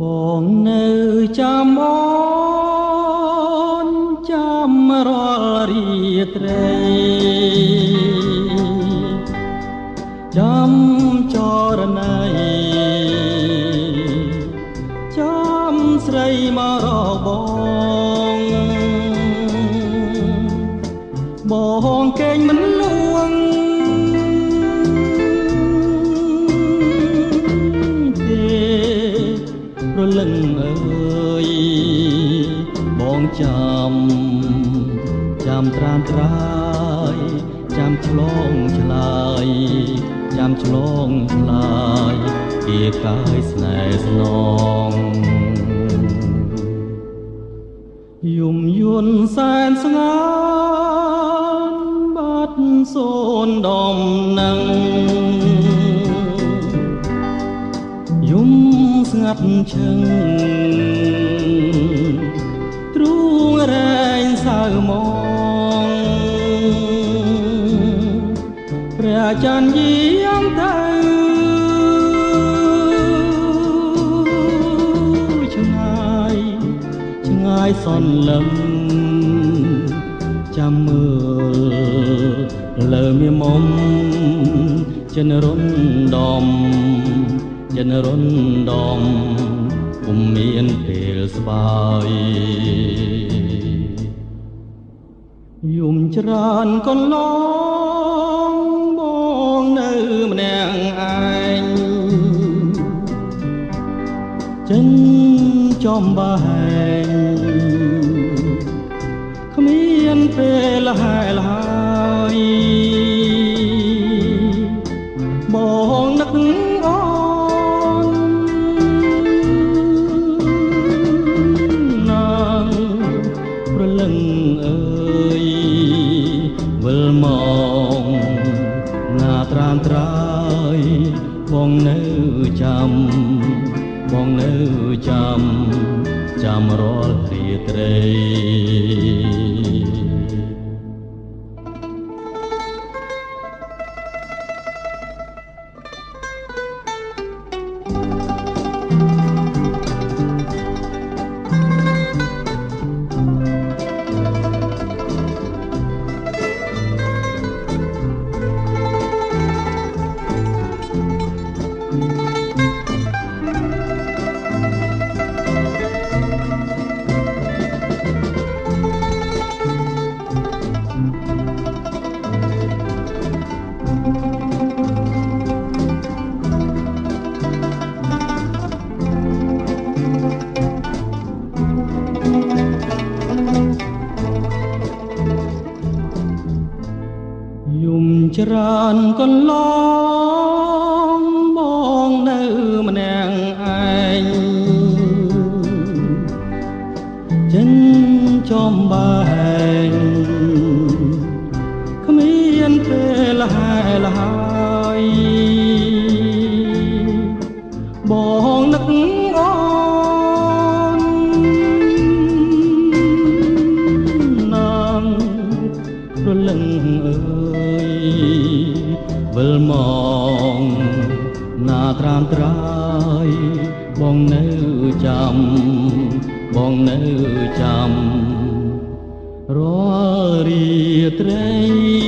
បងនៅចាំអូនចាំរាល់រាត្រីចាំចរណៃចាំស្រីមករកបងគេងមិនលួងទេព្រលឹងអើយបងចាំត្រានត្រាយចាំឆ្លងឆ្លើយចាំឆ្លងឆ្លើយពីកាយស្នេហ៍ស្នងយំយន់សែនស្ងាត់បាត់សូនដំណឹងយំស្ងាត់ឈឹងទ្រូងរែងសៅមកព្រះច័ន្ទយាមទៅឆ្ងាយសន្លឹមចាំមើលលើមេមុំចិនរុនដំចិនរុនដំពុំមានពេលស្បើយយំច្រើនកន្លងបងនៅម្នាក់ឯងចិនចំបែងគ្មានពេលហែលហើយបងនឹកអូនណាងព្រលឹងអើយវិលមកណាត្រានត្រាយបងនៅចាំបងនៅចាំរាល់រាត្រីយំច្រើនកន្លងបងនៅម្នាក់ឯងចិនចំបែងគ្មានពេលហែលហើយបងនឹកអូនណាងព្រលឹងអើយវិលមកណាត្រានត្រាយបងនៅចាំបងនៅចាំរាល់រាត្រី